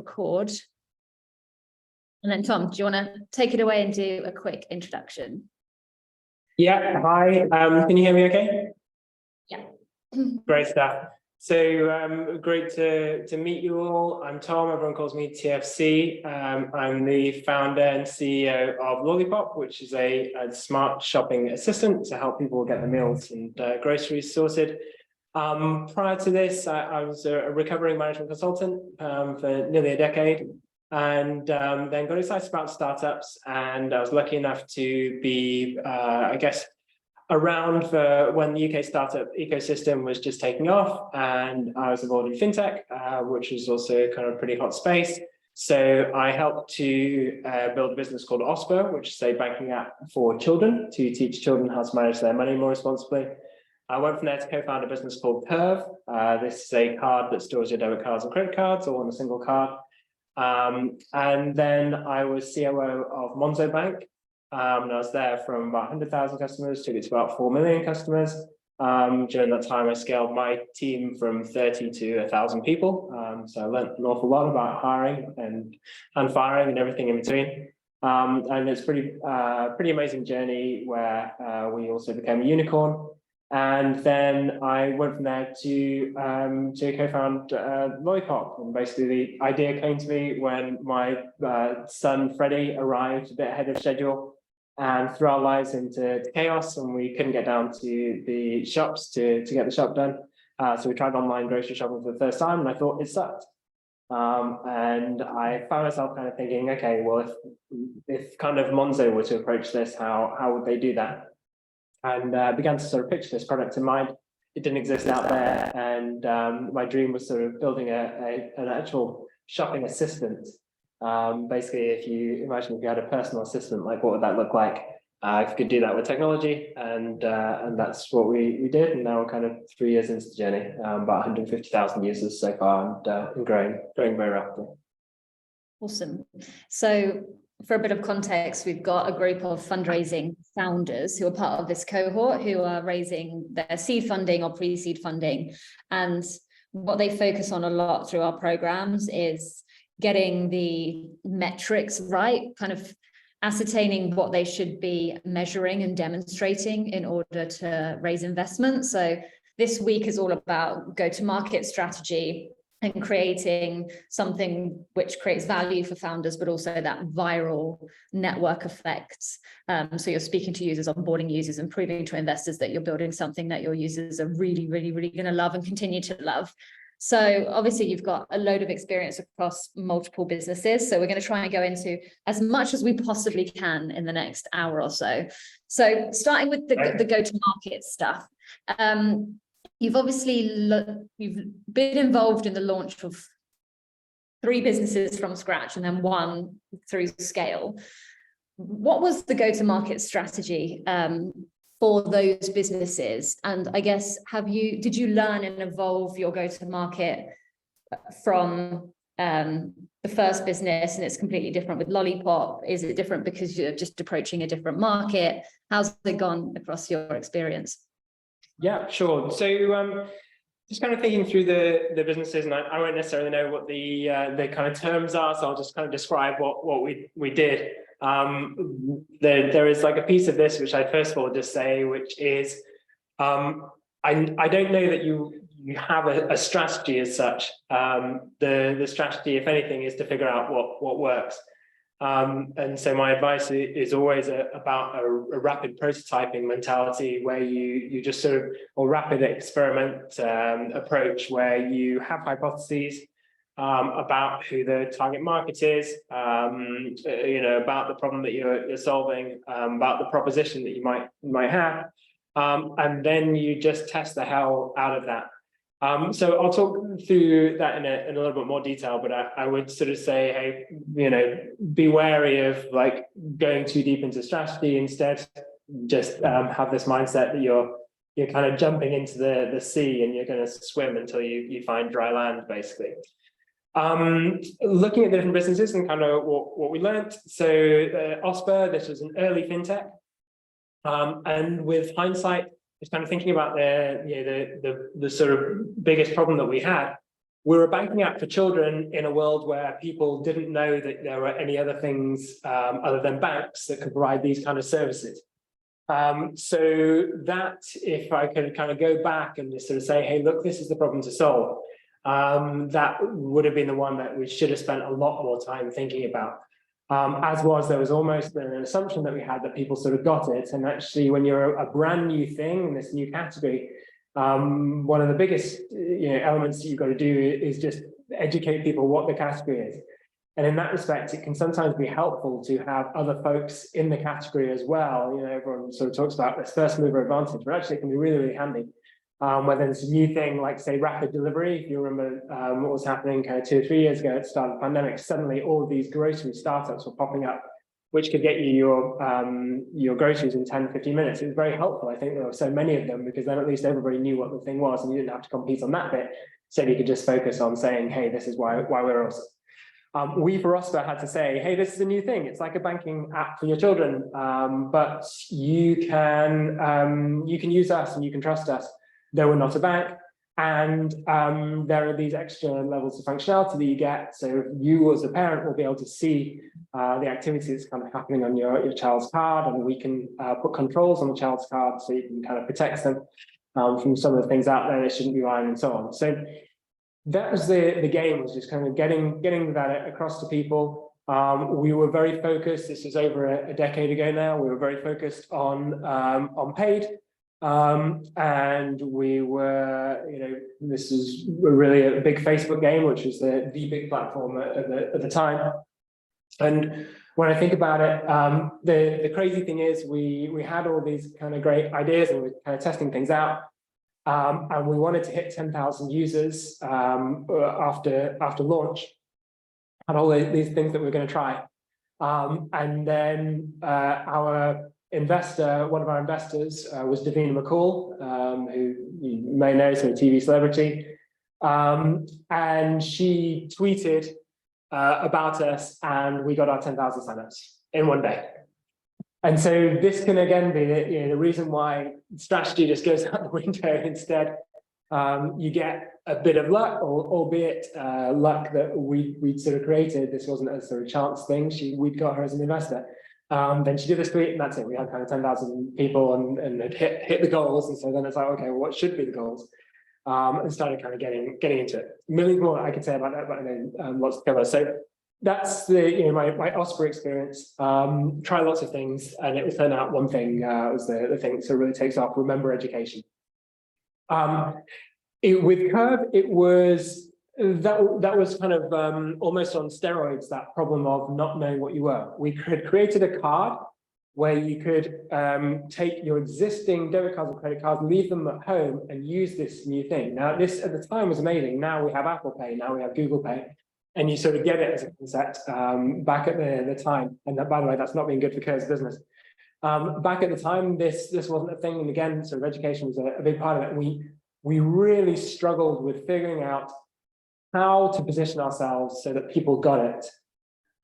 record. And then Tom, do you want to take it away and do a quick introduction? Yeah, hi. Can you hear me okay? Yeah. Great stuff. So great to meet you all. I'm Tom, everyone calls me TFC. I'm the founder and CEO of Lollipop, which is a smart shopping assistant to help people get their meals and groceries sorted. Prior to this, I was a recovering management consultant for nearly a decade, and then got excited about startups, and I was lucky enough to be, I guess, around for when the UK startup ecosystem was just taking off, and I was involved in fintech, which was also kind of a pretty hot space. So I helped to build a business called Osper, which is a banking app for children to teach children how to manage their money more responsibly. I went from there to co-found a business called Curve. This is a card that stores your debit cards and credit cards all on a single card. And then I was COO of Monzo Bank. And I was there from about 100,000 customers, took it to about 4 million customers. During that time, I scaled my team from 30 to 1,000 people. So I learned an awful lot about hiring and firing and everything in between. And it's pretty amazing journey where we also became a unicorn. And then I went from there to co-found Lollipop. And basically the idea came to me when my son Freddie arrived a bit ahead of schedule and threw our lives into chaos, and we couldn't get down to the shops to get the shop done. So we tried online grocery shopping for the first time, and I thought it sucked. And I found myself kind of thinking, okay, well, if kind of Monzo were to approach this, how would they do that? And began to sort of picture this product in mind. It didn't exist out there, and my dream was sort of building an actual shopping assistant. Basically, if you imagine if you had a personal assistant, like what would that look like? If you could do that with technology, and that's what we did. And now we're kind of 3 years into the journey, about 150,000 users so far, and growing very rapidly. Awesome. So for a bit of context, we've got a group of fundraising founders who are part of this cohort who are raising their seed funding or pre-seed funding. And what they focus on a lot through our programs is getting the metrics right, kind of ascertaining what they should be measuring and demonstrating in order to raise investment. So this week is all about go-to-market strategy and creating something which creates value for founders, but also that viral network effect. So you're speaking to users, onboarding users, and proving to investors that you're building something that your users are really going to love and continue to love. So obviously you've got a load of experience across multiple businesses. So we're going to try and go into as much as we possibly can in the next hour or so. So starting with the go-to-market stuff. You've obviously you've been involved in the launch of 3 businesses from scratch and then 1 through scale. What was the go-to-market strategy for those businesses? And I guess, did you learn and evolve your go-to-market from the first business, and it's completely different with Lollipop? Is it different because you're just approaching a different market? How's it gone across your experience? Yeah, sure. So just kind of thinking through the businesses, and I won't necessarily know what the kind of terms are, so I'll just kind of describe what we did. There is like a piece of this which I first of all just say, which is I don't know that you have a strategy as such. The strategy, if anything, is to figure out what works. And so my advice is always about a rapid prototyping mentality, where you just sort of, or rapid experiment approach, where you have hypotheses about who the target market is, about the problem that you're solving, about the proposition that you might have, and then you just test the hell out of that. So I'll talk through that in a little bit more detail, but I would sort of say, hey, be wary of like going too deep into strategy. Instead, just have this mindset that you're kind of jumping into the sea, and you're going to swim until you find dry land, basically. Looking at the different businesses and kind of what we learned. So Osper, this was an early fintech, and with hindsight, just kind of thinking about the sort of biggest problem that we had we're a banking app for children in a world where people didn't know that there were any other things other than banks that could provide these kind of services. So that, if I could kind of go back and just sort of say, hey, look, this is the problem to solve, that would have been the one that we should have spent a lot more time thinking about. There was almost an assumption that we had that people sort of got it. And actually, when you're a brand new thing in this new category, one of the biggest elements that you've got to do is just educate people what the category is. And in that respect, it can sometimes be helpful to have other folks in the category as well. Everyone sort of talks about this first mover advantage, but actually it can be really, really handy. Whether it's a new thing like, say, rapid delivery. If you remember what was happening kind of 2 or 3 years ago at the start of the pandemic, suddenly all of these grocery startups were popping up, which could get you your groceries in 10, 15 minutes. It was very helpful. I think there were so many of them because then at least everybody knew what the thing was and you didn't have to compete on that bit. So you could just focus on saying, hey, this is why we're awesome. We for Oscar had to say, hey, this is a new thing. It's like a banking app for your children, but you can use us and you can trust us, though we're not a bank. And there are these extra levels of functionality that you get. So you as a parent will be able to see the activity that's kind of happening on your child's card, and we can put controls on the child's card so you can kind of protect them from some of the things out there they shouldn't be buying and so on. So that was the game, was just kind of getting that across to people. We were very focused. This was over a decade ago now. We were very focused on paid. And we were, this is really a big Facebook game, which was the big platform at the time. And when I think about it, the crazy thing is we had all these kind of great ideas and we were kind of testing things out. And we wanted to hit 10,000 users after launch, had all these things that we were going to try. And then our investor, one of our investors was Davina McCall, who you may know, so a TV celebrity. And she tweeted about us, and we got our 10,000 signups in one day. And so this can again be the reason why strategy just goes out the window. Instead, you get a bit of luck, albeit luck that we'd sort of created. This wasn't a sort of chance thing. We'd got her as an investor. Then she did this tweet, and that's it. We had kind of 10,000 people and had hit the goals. And so then it's like, okay, well, what should be the goals? And started kind of getting into it. Millions more I could say about that, but I know lots to cover. So that's the my Osprey experience. Try lots of things, and it will turn out one thing was the thing that really takes off. Remember education. With Curve, it was that was kind of almost on steroids. That problem of not knowing what you were. We had created a card where you could take your existing debit cards and credit cards, leave them at home, and use this new thing. Now, this at the time was amazing. Now we have Apple Pay. Now we have Google Pay. And you sort of get it as a concept back at the time. And that, by the way, that's not been good for Curve's business. Back at the time, this wasn't a thing. And again, sort of education was a big part of it. And we really struggled with figuring out how to position ourselves so that people got it.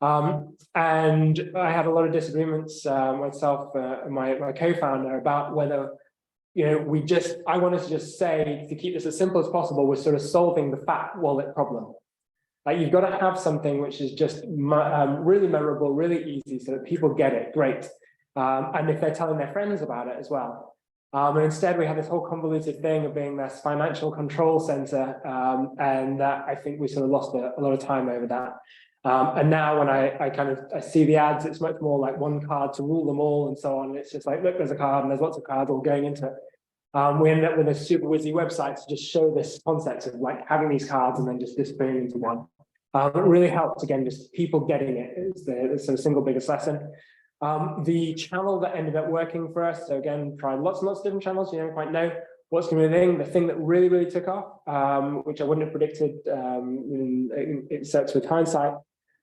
And I had a lot of disagreements myself and my co-founder about whether, I wanted to just say, to keep this as simple as possible, we're sort of solving the fat wallet problem. Like, you've got to have something which is just really memorable, really easy, so that people get it, great. And if they're telling their friends about it as well. And instead, we had this whole convoluted thing of being this financial control center. And I think we sort of lost a lot of time over that. And now when I see the ads, it's much more like one card to rule them all and so on. It's just like, look, there's a card and there's lots of cards all going into it. We ended up with a super whizzy website to just show this concept of like having these cards and then just disappearing into one. It really helped, again, just people getting it is the sort of single biggest lesson. The channel that ended up working for us, so again, tried lots and lots of different channels, you don't quite know what's going to be the thing. The thing that really, really took off, which I wouldn't have predicted it sets with hindsight,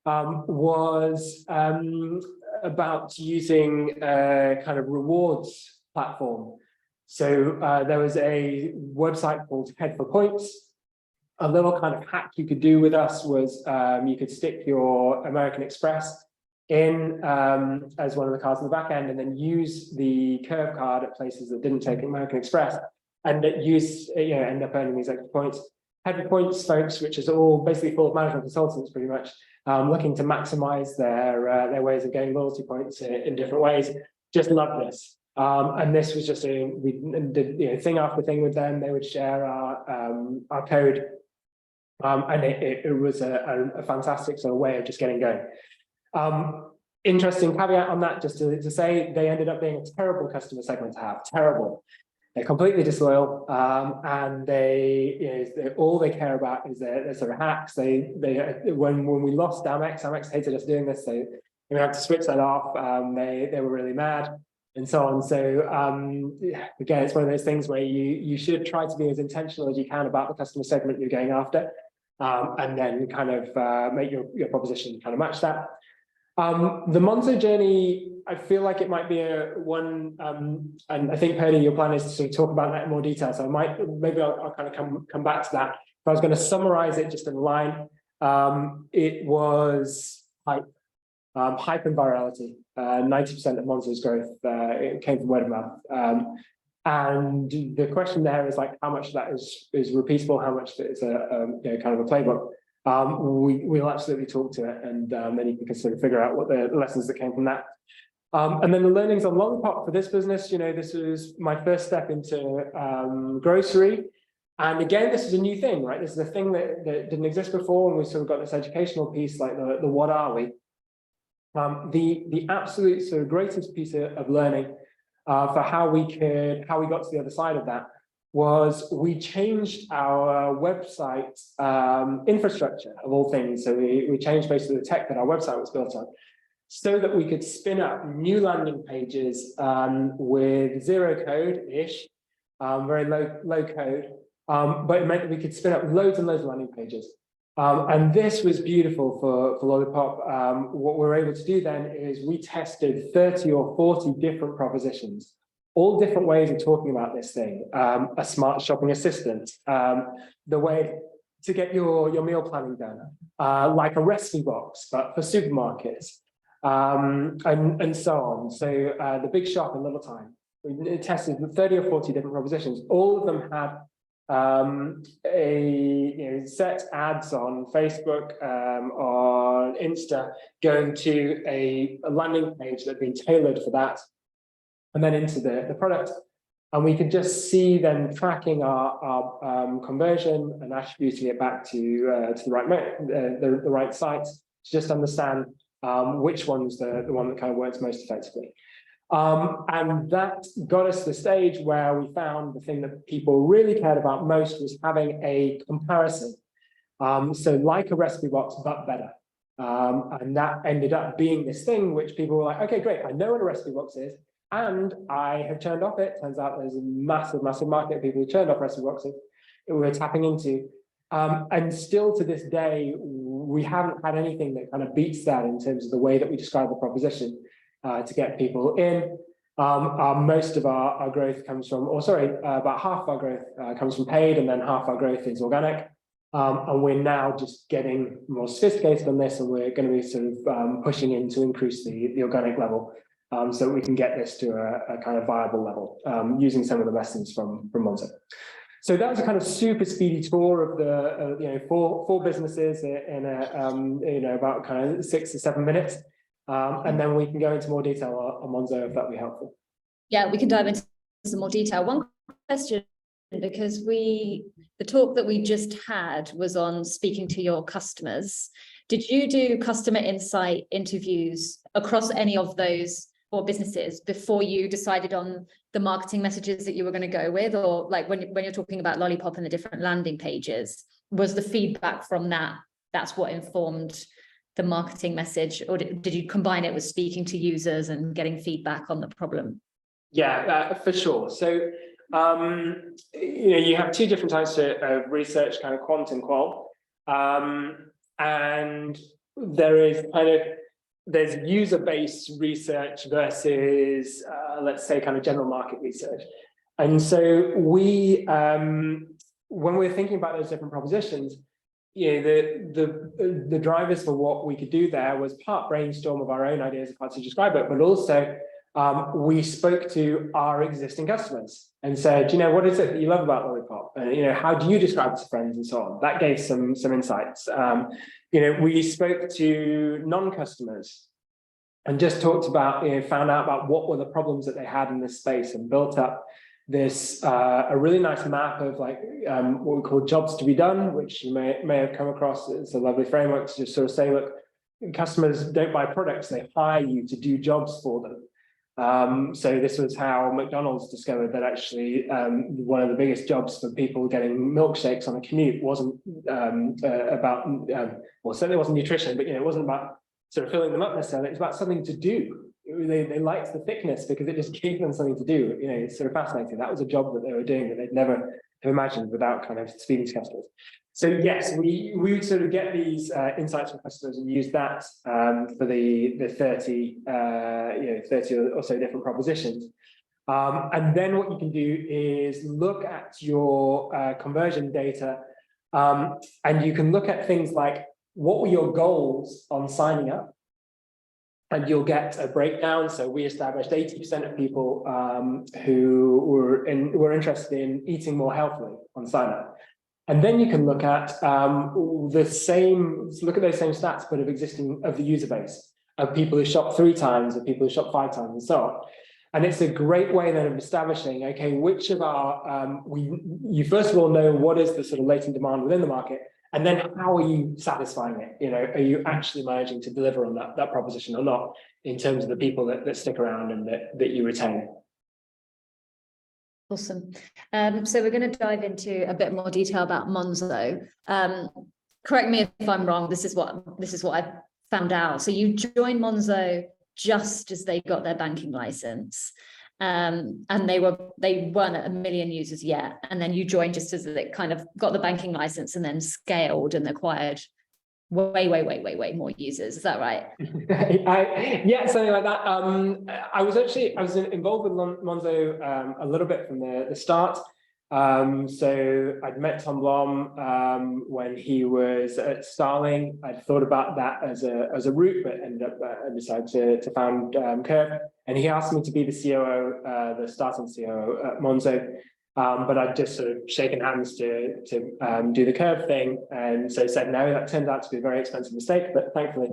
was about using a kind of rewards platform. So there was a website called Head for Points. A little kind of hack you could do with us was you could stick your American Express in as one of the cards on the back end, and then use the Curve card at places that didn't take American Express, and end up earning these extra points. heavy points folks, which is all basically full of management consultants, pretty much looking to maximize their ways of getting loyalty points in different ways. Just love this. And this was just we did thing after thing with them. They would share our code, and it was a fantastic sort of way of just getting going. Interesting caveat on that, just to say, they ended up being a terrible customer segment to have. Terrible. They're completely disloyal, and all they care about is their sort of hacks. When we lost Amex hated us doing this, so we had to switch that off. They were really mad, and so on. So again, it's one of those things where you should try to be as intentional as you can about the customer segment you're going after, and then kind of make your proposition kind of match that. The Monzo journey, I feel like it might be one, and I think, Purdy, your plan is to sort of talk about that in more detail. So maybe I'll kind of come back to that. If I was going to summarize it just in a line, it was hype and virality. 90% of Monzo's growth it came from word of mouth. And the question there is like, how much of that is repeatable? How much is kind of a playbook? We'll absolutely talk to it, and then you can sort of figure out what the lessons that came from that. And then the learnings on Lollipop for this business, this was my first step into grocery. And again, this is a new thing, right? This is a thing that didn't exist before, and we sort of got this educational piece, like the what are we? The absolute sort of greatest piece of learning for how we got to the other side of that was we changed our website infrastructure, of all things. So we changed basically the tech that our website was built on, so that we could spin up new landing pages with zero code-ish, very low code, but it meant that we could spin up loads and loads of landing pages. And this was beautiful for Lollipop. What we're able to do then is we tested 30 or 40 different propositions, all different ways of talking about this thing. A smart shopping assistant, the way to get your meal planning done, like a recipe box, but for supermarkets, and so on. So the big shop in little time. We tested 30 or 40 different propositions. All of them had set ads on Facebook, on Insta, going to a landing page that had been tailored for that, and then into the product. And we could just see them tracking our conversion and attributing it back to the right sites, to just understand which one's the one that kind of works most effectively. And that got us to the stage where we found the thing that people really cared about most was having a comparison. So like a recipe box, but better. And that ended up being this thing which people were like, okay, great, I know what a recipe box is, and I have turned off it. Turns out there's a massive market of people who turned off recipe boxes that we're tapping into. And still to this day, we haven't had anything that kind of beats that in terms of the way that we describe the proposition to get people in. Most of our growth comes from, about half of our growth comes from paid, and then half our growth is organic. And we're now just getting more sophisticated on this, and we're going to be sort of pushing in to increase the organic level, so that we can get this to a kind of viable level, using some of the lessons from Monzo. So that was a kind of super speedy tour of the four businesses in about kind of 6 to 7 minutes, and then we can go into more detail on Monzo if that would be helpful. Yeah, we can dive into some more detail. One question, because the talk that we just had was on speaking to your customers. Did you do customer insight interviews across any of those 4 businesses before you decided on the marketing messages that you were going to go with? Or like when you're talking about Lollipop and the different landing pages, was the feedback from that's what informed the marketing message, or did you combine it with speaking to users and getting feedback on the problem? Yeah, for sure. So you have 2 different types of research, kind of quant and qual, and there's user-based research versus let's say kind of general market research. And so we when we're thinking about those different propositions, the drivers for what we could do there was part brainstorm of our own ideas of how to describe it, but also we spoke to our existing customers and said, what is it that you love about Lollipop? And, how do you describe it to friends and so on? That gave some insights. We spoke to non-customers and just talked about, found out about what were the problems that they had in this space and built up this, a really nice map of what we call jobs to be done, which you may have come across. It's a lovely framework to just sort of say, look, customers don't buy products, they hire you to do jobs for them. So this was how McDonald's discovered that actually one of the biggest jobs for people getting milkshakes on a commute wasn't about, well, certainly wasn't nutrition, but it wasn't about sort of filling them up necessarily. It's about something to do. They liked the thickness because it just gave them something to do. It's sort of fascinating. That was a job that they were doing that they'd never have imagined without kind of speaking to customers. So yes, we would sort of get these insights from customers and use that for the 30 or so different propositions. And then what you can do is look at your conversion data, and you can look at things like what were your goals on signing up, and you'll get a breakdown. So we established 80% of people who were interested in eating more healthily on sign up. And then you can look at those same stats, but of the user base, of people who shop 3 times, of people who shop 5 times, and so on. And it's a great way then of establishing, okay, which of our, you first of all know what is the sort of latent demand within the market, and then how are you satisfying it? Are you actually managing to deliver on that proposition or not, in terms of the people that stick around and that you retain? Awesome. So we're going to dive into a bit more detail about Monzo. Correct me if I'm wrong. This is what I found out. So you joined Monzo just as they got their banking license, and they weren't at 1 million users yet. And then you joined just as it kind of got the banking license and then scaled and acquired way more users. Is that right? Yeah, something like that. I was involved with Monzo a little bit from the start. So I'd met Tom Blom when he was at Starling. I'd thought about that as a route, but ended up I decided to found Curve, and he asked me to be the COO, the starting COO at Monzo. But I'd just sort of shaken hands to do the Curve thing, and so said no. That turned out to be a very expensive mistake, but thankfully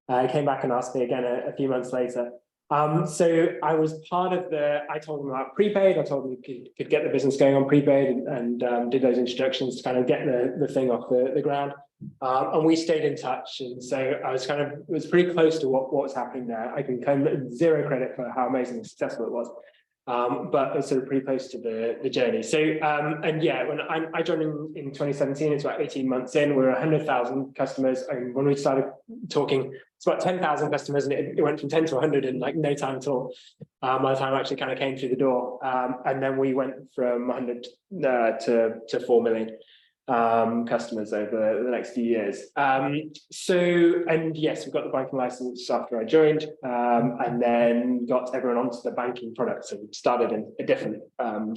he came back and asked me again a few months later. So I was part of I told him about prepaid. I told him he could get the business going on prepaid, and did those introductions to kind of get the thing off the ground. And we stayed in touch, and so I was pretty close to what was happening there. I can claim zero credit for how amazingly successful it was. But it's sort of pretty close to the journey. So, and yeah, when I joined in 2017, it's about 18 months in, we're 100,000 customers. And when we started talking, it's about 10,000 customers, and it went from 10 to 100 in like no time at all. By the time I actually kind of came through the door. And then we went from 100 to 4 million customers over the next few years. And yes, we got the banking license after I joined, and then got everyone onto the banking products, and started in a different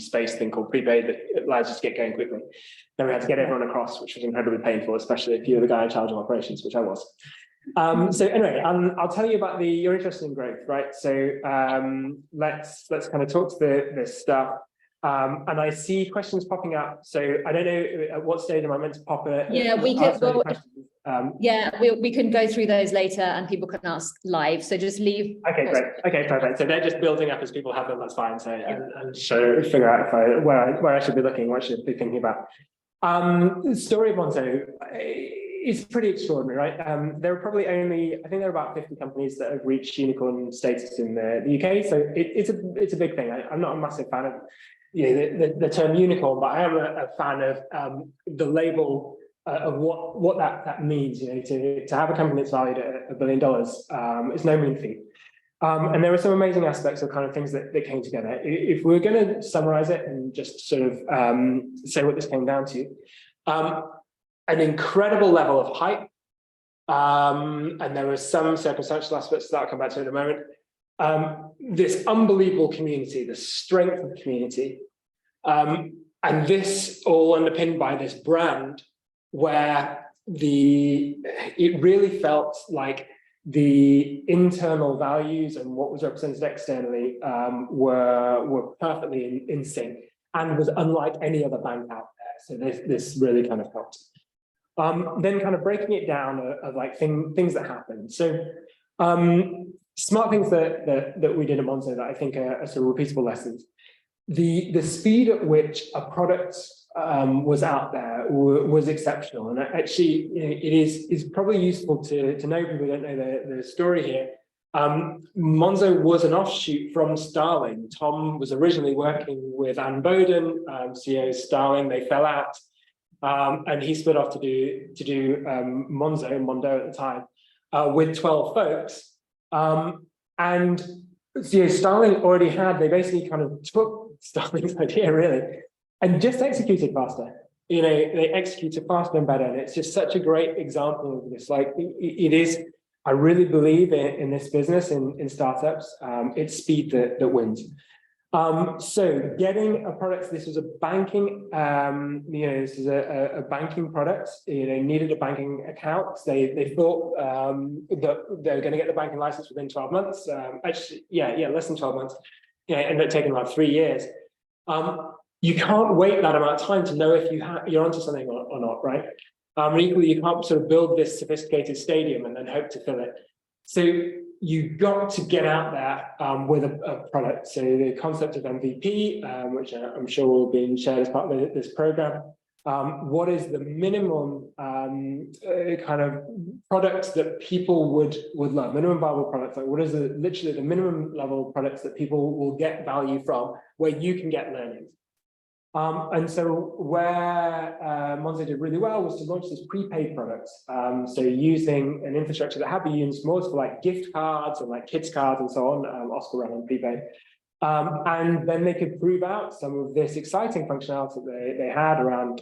space thing called prepaid that allows us to get going quickly. Then we had to get everyone across, which was incredibly painful, especially if you're the guy in charge of operations, which I was. So anyway, I'll tell you about you're interested in growth, right? So let's kind of talk to this stuff. And I see questions popping up. So I don't know at what stage am I meant to pop it. Yeah, we could. We can go through those later, and people can ask live. So just leave. Okay, great. Okay, perfect. So they're just building up as people have them. That's fine. So and so figure out where I should be looking, what I should be thinking about. The story of Monzo is pretty extraordinary, right? There are probably I think there are about 50 companies that have reached unicorn status in the UK. So it's a big thing. I'm not a massive fan of the term unicorn, but I am a fan of the label of what that means. To have a company that's valued at $1 billion is no mean feat. And there were some amazing aspects of kind of things that came together. If we're going to summarize it and just sort of say what this came down to, an incredible level of hype, and there were some circumstantial aspects that I'll come back to in a moment. This unbelievable community, the strength of the community, and this all underpinned by this brand where it really felt like the internal values and what was represented externally were perfectly in sync, and was unlike any other bank out there. So this really kind of helped. Then kind of breaking it down of like things that happened. So smart things that we did at Monzo that I think are sort of repeatable lessons. The speed at which a product was out there was exceptional, and actually, you know, it is probably useful to know, people who don't know the story here. Monzo was an offshoot from Starling. Tom was originally working with Anne Bowden, CEO of Starling. They fell out, and he split off to do Mondo at the time, with 12 folks. And so, you know, Starling already they basically kind of took Starling's idea really and just executed faster. You know, they executed faster and better. And it's just such a great example of this. Like it is, I really believe in this business, in startups, it's speed that wins. So getting a product, this was a banking, you know, this is a banking product, you know, needed a banking account. They thought that they were going to get the banking license within 12 months. Actually, yeah, less than 12 months. Yeah, it ended up taking about 3 years. You can't wait that amount of time to know if you're onto something or not, right? Equally, you can't sort of build this sophisticated stadium and then hope to fill it. So you've got to get out there with a product. So the concept of MVP, which I'm sure will be shared as part of this program, what is the minimum kind of products that people would love, minimum viable products? Like what is literally the minimum level products that people will get value from, where you can get learnings? And so where Monzo did really well was to launch this prepaid products. So using an infrastructure that had been used more for like gift cards and like kids cards and so on, Oscar ran on prepaid. And then they could prove out some of this exciting functionality that they had around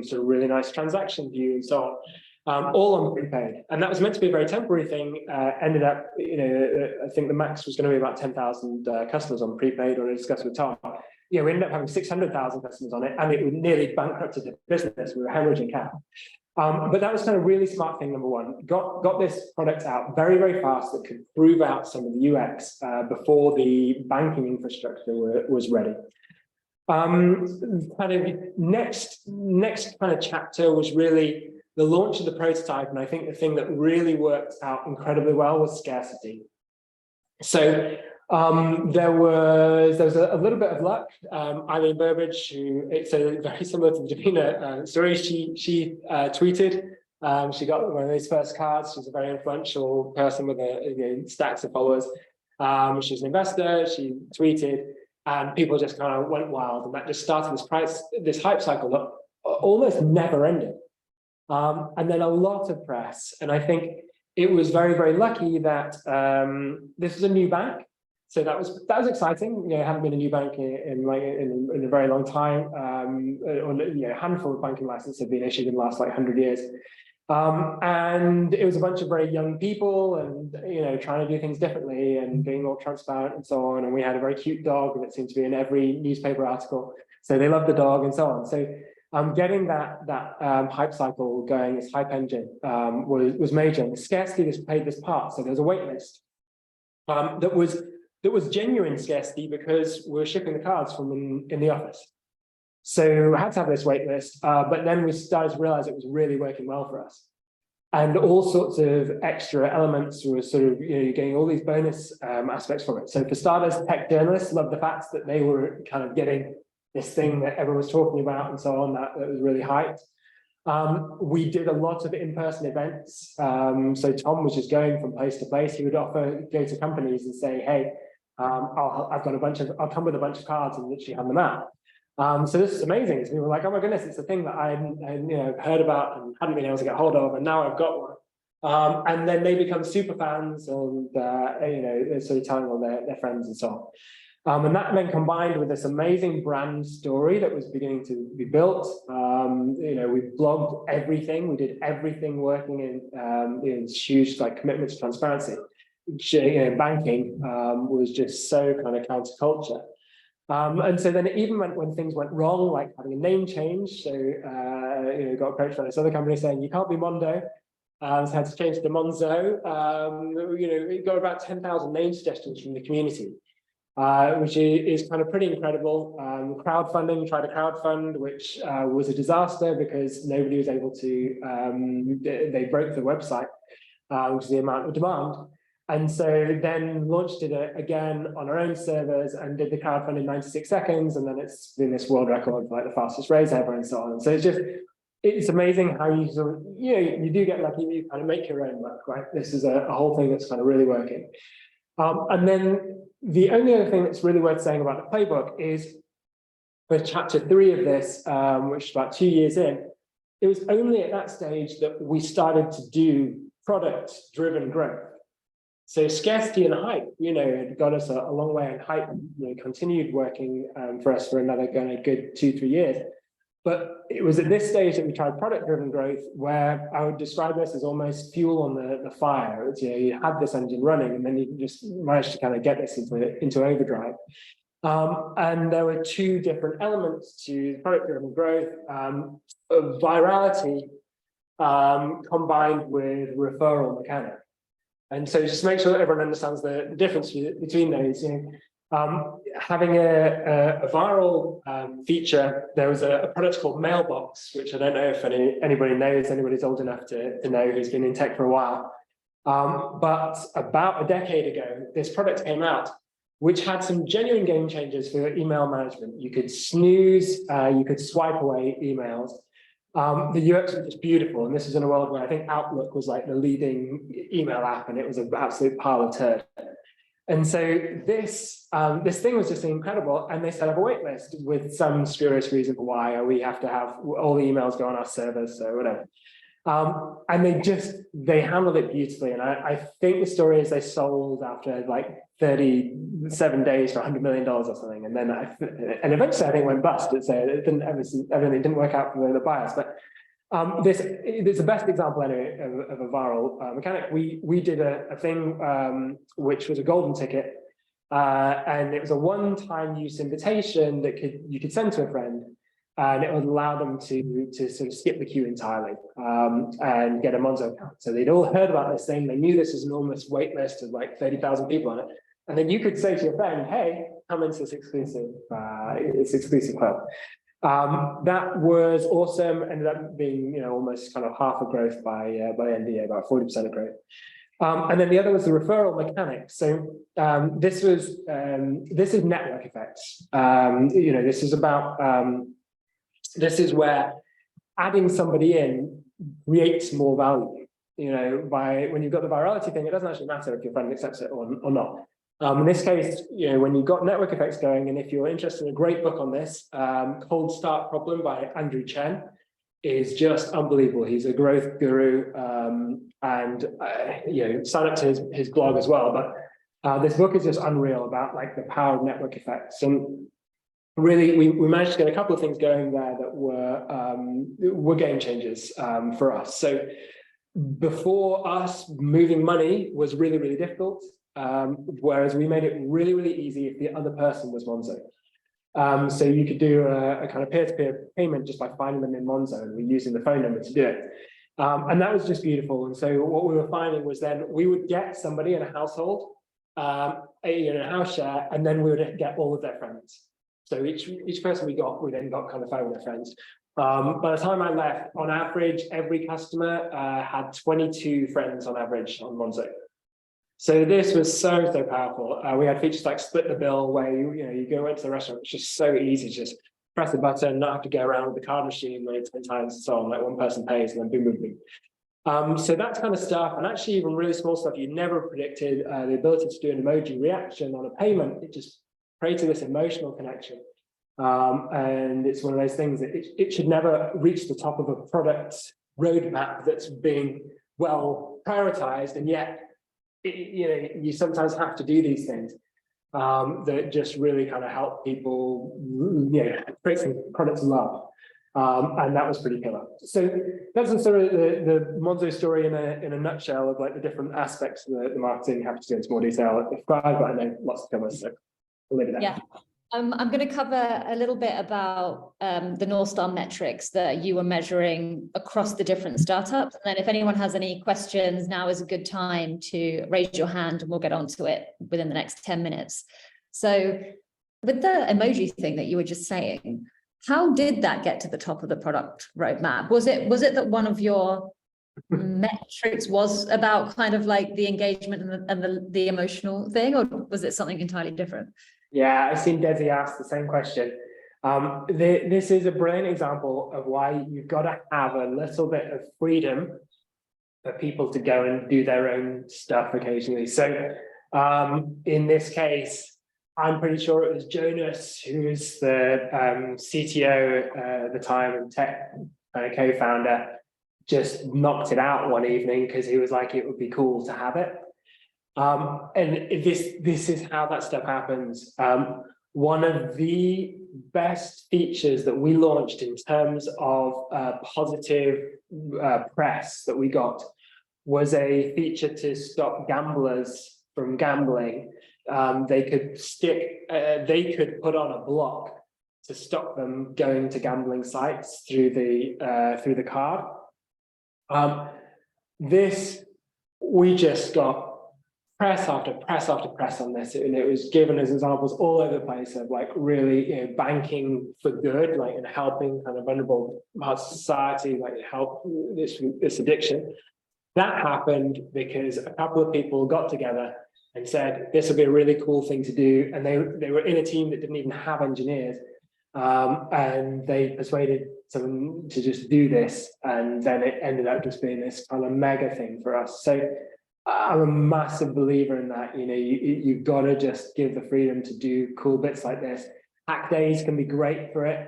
sort of really nice transaction view and so on, all on prepaid. And that was meant to be a very temporary thing. Ended up, you know, I think the max was going to be about 10,000 customers on prepaid, or I discussed with Tom. Yeah, we ended up having 600,000 customers on it, and it nearly bankrupted the business. We were hemorrhaging cash. But that was kind of really smart thing, number one. Got this product out very, very fast that could prove out some of the UX before the banking infrastructure was ready. Kind of next kind of chapter was really the launch of the prototype, and I think the thing that really worked out incredibly well was scarcity. So there was a little bit of luck. Eileen Burbridge, who it's very similar to the Davina story, she tweeted. She got one of those first cards. She's a very influential person with stacks of followers. She's an investor. She tweeted, and people just kind of went wild, and that just started this hype cycle that almost never ended. And then a lot of press, and I think it was very, very lucky that this was a new bank. So that was exciting. You know, haven't been a new bank in a very long time. A handful of banking licenses have been issued in the last 100 years. And it was a bunch of very young people, and trying to do things differently and being more transparent and so on. And we had a very cute dog that seemed to be in every newspaper article. So they loved the dog and so on. So getting that hype cycle going, this hype engine, was major. And the scarcity played this part. So there's a wait list that was genuine scarcity because we were shipping the cards from in the office. So I had to have this wait list, but then we started to realize it was really working well for us. And all sorts of extra elements were sort of, you're getting all these bonus aspects from it. So for starters, tech journalists loved the fact that they were kind of getting this thing that everyone was talking about and so on, that was really hyped. We did a lot of in-person events. So Tom was just going from place to place. He would go to companies and say, hey, I'll come with a bunch of cards and literally hand them out. So this is amazing. So we were like, oh my goodness, it's a thing that I heard about and hadn't been able to get hold of, and now I've got one. And then they become super fans, and they're sort of telling all their friends and so on. And that then combined with this amazing brand story that was beginning to be built. We blogged everything. We did everything working in huge commitment to transparency. Banking was just so kind of counterculture. And so then even when things went wrong, like having a name change, so got approached by this other company saying, you can't be Mondo. So I had to change to Monzo. It got about 10,000 name suggestions from the community, which is kind of pretty incredible. Crowdfunding, tried to crowdfund, which was a disaster because nobody was able to, they broke the website, which is the amount of demand. And so then launched it again on our own servers and did the crowdfunding in 96 seconds. And then it's been this world record for like the fastest raise ever and so on. So it's amazing how you sort of, you do get lucky, you kind of make your own luck, right? This is a whole thing that's kind of really working. And then the only other thing that's really worth saying about the playbook is for chapter 3 of this, which is about 2 years in, it was only at that stage that we started to do product-driven growth. So scarcity and hype, had got us a long way, and hype, continued working for us for another good 2-3 years. But it was at this stage that we tried product-driven growth, where I would describe this as almost fuel on the fire. It's, you had this engine running, and then you just managed to kind of get this into overdrive. And there were 2 different elements to product-driven growth: virality combined with referral mechanic. And so just make sure that everyone understands the difference between those. Having a viral feature, there was a product called Mailbox, which I don't know if anybody knows, anybody's old enough to know who's been in tech for a while. But about a decade ago, this product came out, which had some genuine game changers for email management. You could snooze, you could swipe away emails. The UX was just beautiful, and this is in a world where I think Outlook was like the leading email app, and it was an absolute pile of turd. And so this thing was just incredible, and they set up a wait list with some spurious reason for why we have to have all the emails go on our servers, so whatever. And they handled it beautifully, and I think the story is they sold after like 37 days for $100 million or something, and then eventually I think went bust. It didn't work out for the buyers. But this is the best example anyway of a viral mechanic. We did a thing which was a golden ticket, and it was a one-time use invitation that you could send to a friend. And it would allow them to sort of skip the queue entirely and get a Monzo account. So they'd all heard about this thing. They knew this was an enormous wait list of like 30,000 people on it. And then you could say to your friend, hey, come into this exclusive club. That was awesome. Ended up being almost kind of half a growth by the end of the year, about 40% of growth. And then the other was the referral mechanic. So this is network effects. This is about this is where adding somebody in creates more value. When you've got the virality thing, it doesn't actually matter if your friend accepts it or not. In this case, when you've got network effects going, and if you're interested in a great book on this, Cold Start Problem by Andrew Chen is just unbelievable. He's a growth guru, and sign up to his blog as well. But this book is just unreal about like the power of network effects. And really, we managed to get a couple of things going there that were game changers for us. So before us, moving money was really, really difficult, whereas we made it really, really easy if the other person was Monzo. So you could do a kind of peer-to-peer payment just by finding them in Monzo, and we're using the phone number to do it. And that was just beautiful. And so what we were finding was then we would get somebody in a household, a house share, and then we would get all of their friends. So each person we then got kind of 5 of their friends. By the time I left, on average, every customer had 22 friends on average on Monzo. So this was so powerful. We had features like split the bill, where you go into the restaurant. It's just so easy, just press the button, not have to go around with the card machine like 10 times and so on. Like one person pays and then boom, boom, boom. So that kind of stuff, and actually even really small stuff you never predicted, the ability to do an emoji reaction on a payment, it just created this emotional connection. And it's one of those things that it should never reach the top of a product roadmap that's being well prioritized, and yet you sometimes have to do these things that just really kind of help people create some product love. And that was pretty killer. So that's the sort of the Monzo story in a nutshell of like the different aspects of the marketing. Happy to go into more detail if required, but I know lots to cover, so we'll leave it there. Yeah. I'm going to cover a little bit about the North Star metrics that you were measuring across the different startups. And then if anyone has any questions, now is a good time to raise your hand and we'll get onto it within the next 10 minutes. So with the emoji thing that you were just saying, how did that get to the top of the product roadmap? Was it that one of your metrics was about kind of like the engagement and the emotional thing, or was it something entirely different? Yeah, I've seen Desi ask the same question. This is a brilliant example of why you've got to have a little bit of freedom for people to go and do their own stuff occasionally. So in this case, I'm pretty sure it was Jonas, who's the CTO at the time and tech co-founder, just knocked it out one evening because he was like, it would be cool to have it. And this is how that stuff happens. One of the best features that we launched in terms of positive press that we got was a feature to stop gamblers from gambling. They could put on a block to stop them going to gambling sites through the card. We just got press after press after press on this, and it was given as examples all over the place of like really, banking for good, like in helping kind of vulnerable parts of society, like help this addiction. That happened because a couple of people got together and said this would be a really cool thing to do, and they were in a team that didn't even have engineers, and they persuaded someone to just do this, and then it ended up just being this kind of mega thing for us. So I'm a massive believer in that. You've got to just give the freedom to do cool bits like this. Hack days can be great for it.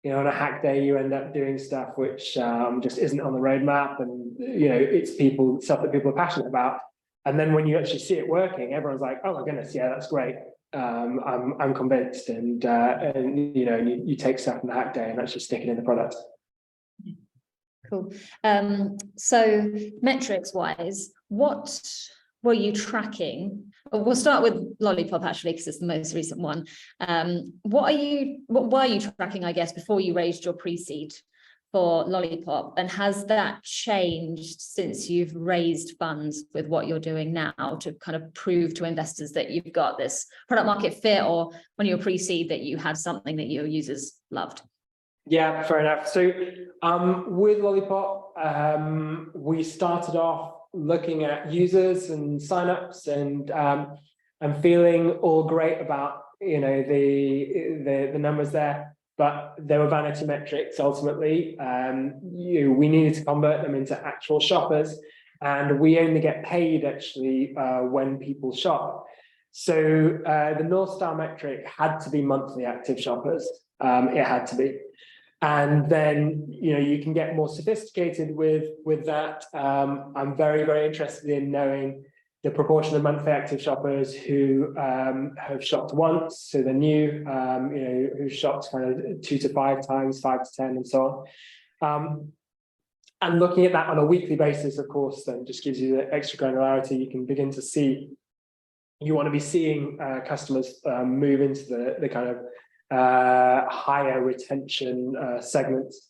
On a hack day, you end up doing stuff which just isn't on the roadmap, and it's stuff that people are passionate about. And then when you actually see it working, everyone's like, "Oh my goodness, yeah, that's great. I'm convinced." And you take stuff from the hack day and actually stick it in the product. Cool. So metrics wise, what were you tracking? We'll start with Lollipop actually, because it's the most recent one. What were you tracking, I guess, before you raised your pre-seed for Lollipop? And has that changed since you've raised funds with what you're doing now to kind of prove to investors that you've got this product market fit, or when you were pre-seed that you had something that your users loved? Yeah, fair enough. So with Lollipop, we started off looking at users and signups, and I'm feeling all great about the numbers there, but they were vanity metrics ultimately. We needed to convert them into actual shoppers, and we only get paid actually when people shop. So the North Star metric had to be monthly active shoppers. It had to be. And then you can get more sophisticated with that. I'm very, very interested in knowing the proportion of monthly active shoppers who have shopped once, so they're new, who shopped kind of 2 to 5 times, 5 to 10, and so on. And looking at that on a weekly basis, of course, then just gives you the extra granularity. You can begin to see. You want to be seeing customers move into the kind of higher retention segments,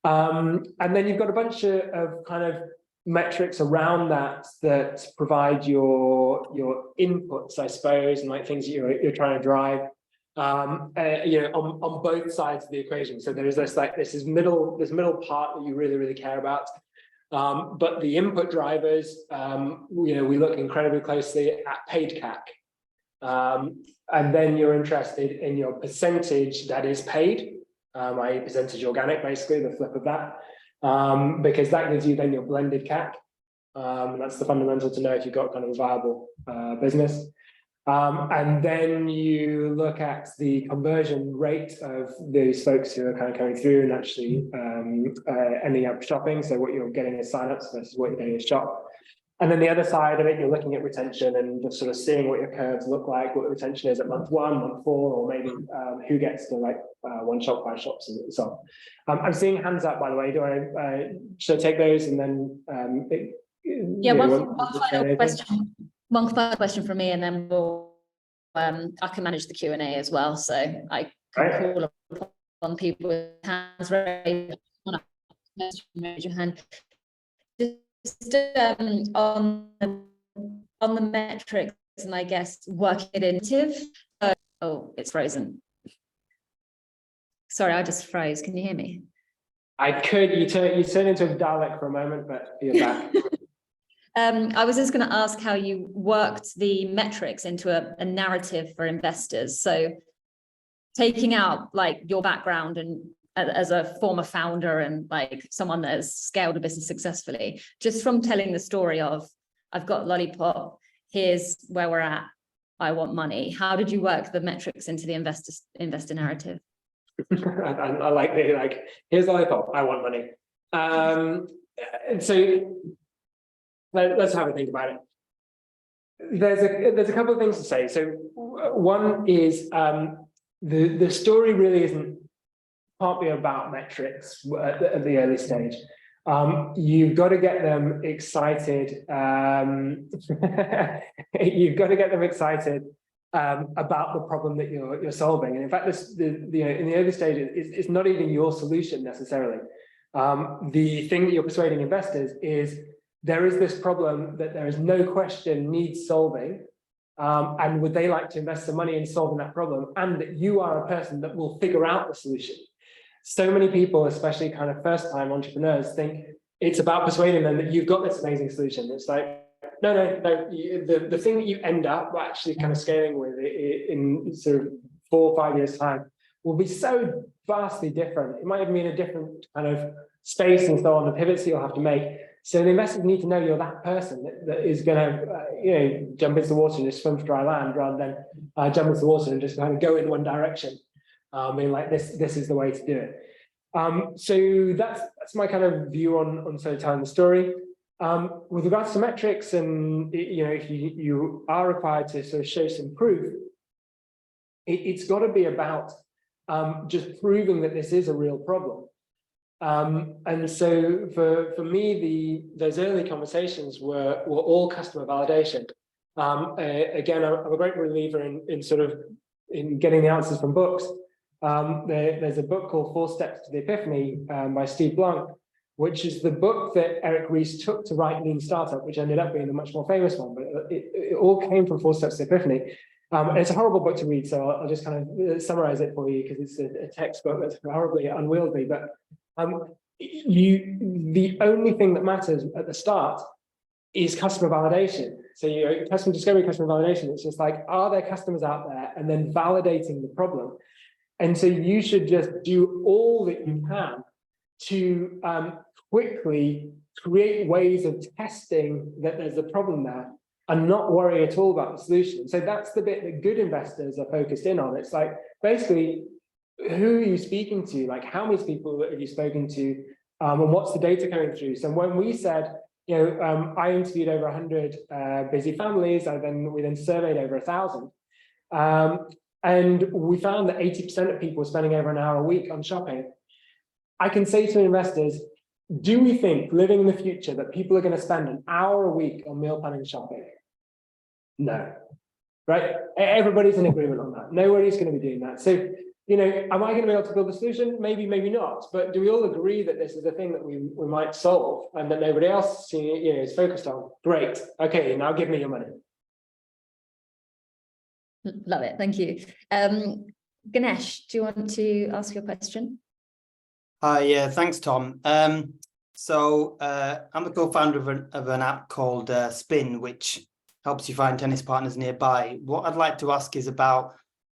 and then you've got a bunch of kind of metrics around that provide your inputs, I suppose, and like things that you're trying to drive, on both sides of the equation. So there's this middle part that you really care about, but the input drivers, we look incredibly closely at paid CAC. And then you're interested in your percentage that is paid, i.e. percentage organic, basically the flip of that, because that gives you then your blended CAC. That's the fundamental to know if you've got kind of a viable business. And then you look at the conversion rate of those folks who are kind of coming through and actually ending up shopping. So what you're getting is signups versus what you're getting is shop. And then the other side of it, you're looking at retention and just sort of seeing what your curves look like, what the retention is at month 1, month 4, or maybe who gets to like 1 shop, 5 shops, and so on. I'm seeing hands up, by the way. Should I take those and then? One final question from me, and then we'll I can manage the Q&A as well. So I can call upon people with hands raised. Raise your hand. Just on the metrics, and I guess working it into. Oh, it's frozen. Sorry, I just froze. Can you hear me? I could. You turn into a Dalek for a moment, but you're back. I was just going to ask how you worked the metrics into a narrative for investors. So taking out like your background and as a former founder and like someone that has scaled a business successfully, just from telling the story of, I've got Lollipop, here's where we're at, I want money. How did you work the metrics into the investor narrative? I like the, like, here's Lollipop, I want money. And so let's have a think about it. There's a couple of things to say. So one is the story really can't be about metrics at the early stage. You've got to get them excited. You've got to get them excited about the problem that you're solving. And in fact, in the early stages, it's not even your solution necessarily. The thing that you're persuading investors is there is this problem that there is no question needs solving. And would they like to invest some money in solving that problem? And that you are a person that will figure out the solution. So many people, especially kind of first-time entrepreneurs, think it's about persuading them that you've got this amazing solution. It's like, no. The thing that you end up actually kind of scaling with in sort of 4 or 5 years' time will be so vastly different. It might even be in a different kind of space and so on, the pivots that you'll have to make. So the investors need to know you're that person that is going to, jump into the water and just swim for dry land rather than jump into the water and just kind of go in one direction. Being like this is the way to do it. So that's my kind of view on sort of telling the story. With regards to metrics, and if you are required to sort of show some proof, it's got to be about just proving that this is a real problem. And so for me, those early conversations were all customer validation. Again, I'm a great believer in getting the answers from books. There's a book called 4 Steps to the Epiphany by Steve Blank, which is the book that Eric Ries took to write Lean Startup, which ended up being the much more famous one, but it all came from 4 Steps to the Epiphany. And it's a horrible book to read, so I'll just kind of summarize it for you because it's a textbook that's horribly unwieldy. But the only thing that matters at the start is customer validation. So customer discovery, customer validation, it's just like, are there customers out there? And then validating the problem. And so you should just do all that you can to quickly create ways of testing that there's a problem there and not worry at all about the solution. So that's the bit that good investors are focused in on. It's like, basically, who are you speaking to? Like, how many people have you spoken to? And what's the data coming through? So when we said, I interviewed over 100 busy families, we then surveyed over 1,000. And we found that 80% of people were spending over an hour a week on shopping. I can say to investors, do we think living in the future that people are going to spend an hour a week on meal planning shopping? No, right? Everybody's in agreement on that. Nobody's going to be doing that. So, am I going to be able to build a solution? Maybe, maybe not. But do we all agree that this is a thing that we might solve and that nobody else is focused on? Great. Okay, now give me your money. Love it. Thank you. Ganesh, do you want to ask your question? Yeah, thanks, Tom. So I'm the co-founder of an app called Spin, which helps you find tennis partners nearby. What I'd like to ask is about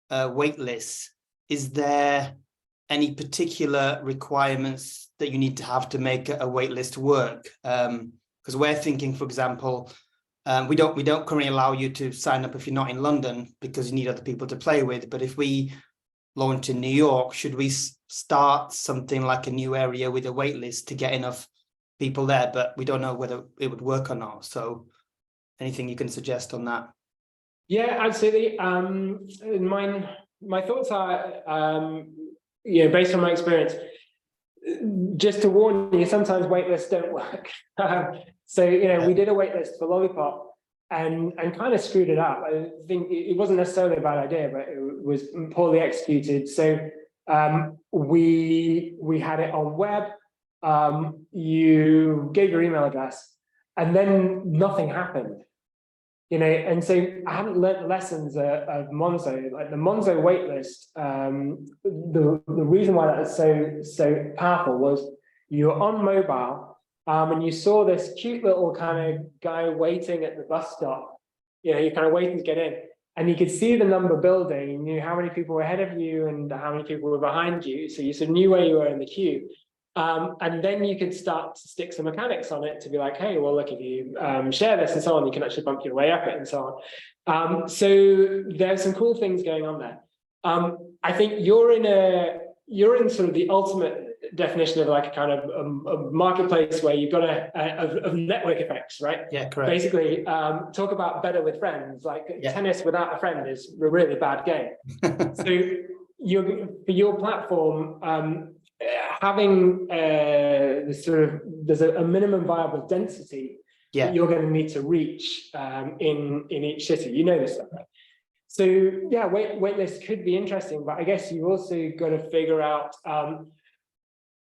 wait lists. Is there any particular requirements that you need to have to make a wait list work? Because we're thinking, for example, we don't currently allow you to sign up if you're not in London because you need other people to play with. But if we launch in New York, should we start something like a new area with a wait list to get enough people there? But we don't know whether it would work or not. So anything you can suggest on that? Yeah, absolutely. My thoughts are, based on my experience, just to warn you, sometimes wait lists don't work. So, we did a wait list for Lollipop, and kind of screwed it up. I think it wasn't necessarily a bad idea, but it was poorly executed. So we had it on web. You gave your email address, and then nothing happened. You know, and so I haven't learned lessons of Monzo. Like the Monzo waitlist, the reason why that is so powerful was you were on mobile, and you saw this cute little kind of guy waiting at the bus stop. You know, you're kind of waiting to get in, and you could see the number building. You knew how many people were ahead of you and how many people were behind you, so you sort of knew where you were in the queue. And then you could start to stick some mechanics on it to be like, hey, well, look, if you share this and so on, you can actually bump your way up it and so on. So there's some cool things going on there. I think you're in sort of the ultimate definition of like a kind of a marketplace where you've got of network effects, right? Yeah, correct. Basically, talk about better with friends. Like tennis without a friend is a really bad game. So for your platform, having there's a minimum viable density that you're going to need to reach in each city. You know this stuff, right? So yeah, waitlist could be interesting, but I guess you've also got to figure out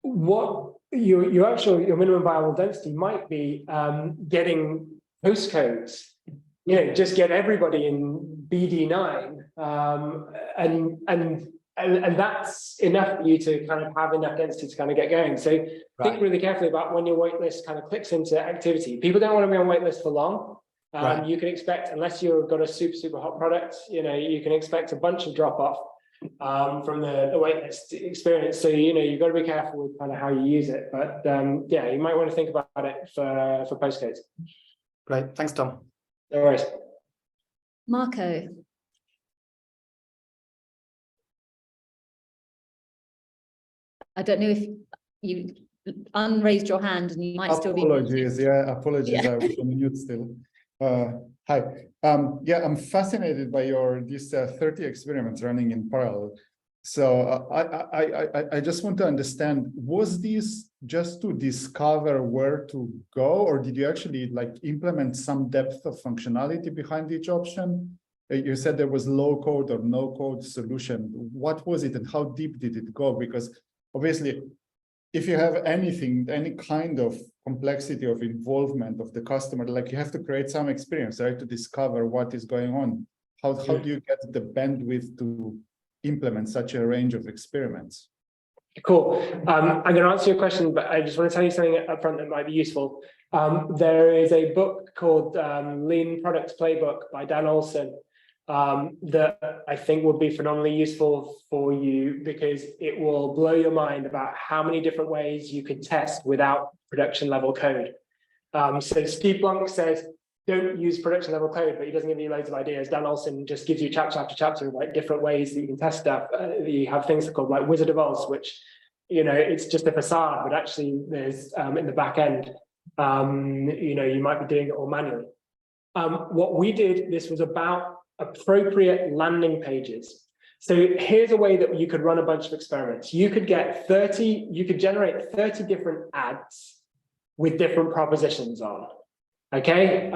what your minimum viable density might be. Getting postcodes, you know, just get everybody in BD9, and that's enough for you to kind of have enough density to kind of get going. So think really carefully about when your waitlist kind of clicks into activity. People don't want to be on waitlist for long. You can expect, unless you've got a super hot product, you know, you can expect a bunch of drop off from the waitlist experience. So, you know, you've got to be careful with kind of how you use it. But yeah, you might want to think about it for postcodes. Great. Thanks, Tom. No worries. Marco. I don't know if you unraised your hand and you might still be. Apologies, apologies. I was on mute still. Hi. Yeah, I'm fascinated by these 30 experiments running in parallel. So I just want to understand, was this just to discover where to go, or did you actually like implement some depth of functionality behind each option? You said there was low code or no code solution. What was it and how deep did it go? Because obviously, if you have anything, any kind of complexity of involvement of the customer, like you have to create some experience, right, to discover what is going on. How do you get the bandwidth to implement such a range of experiments? Cool. I'm going to answer your question, but I just want to tell you something up front that might be useful. There is a book called Lean Products Playbook by Dan Olson that I think will be phenomenally useful for you, because it will blow your mind about how many different ways you could test without production level code. So Steve Blank says, don't use production level code, but he doesn't give you loads of ideas. Dan Olson just gives you chapter after chapter of like different ways that you can test stuff. You have things called like Wizard of Oz, which, you know, it's just a facade, but actually there's in the back end, you know, you might be doing it all manually. What we did, this was about appropriate landing pages. So here's a way that you could run a bunch of experiments. You could generate 30 different ads with different propositions on. Okay,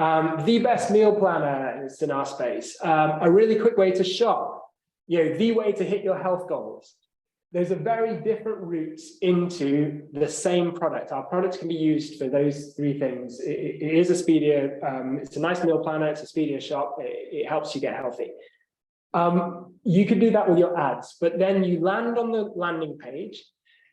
the best meal planner is in our space. A really quick way to shop, you know, the way to hit your health goals. There's a very different routes into the same product. Our products can be used for those three things. It is a speedier, it's a nice meal planner, it's a speedier shop, it helps you get healthy. You could do that with your ads, but then you land on the landing page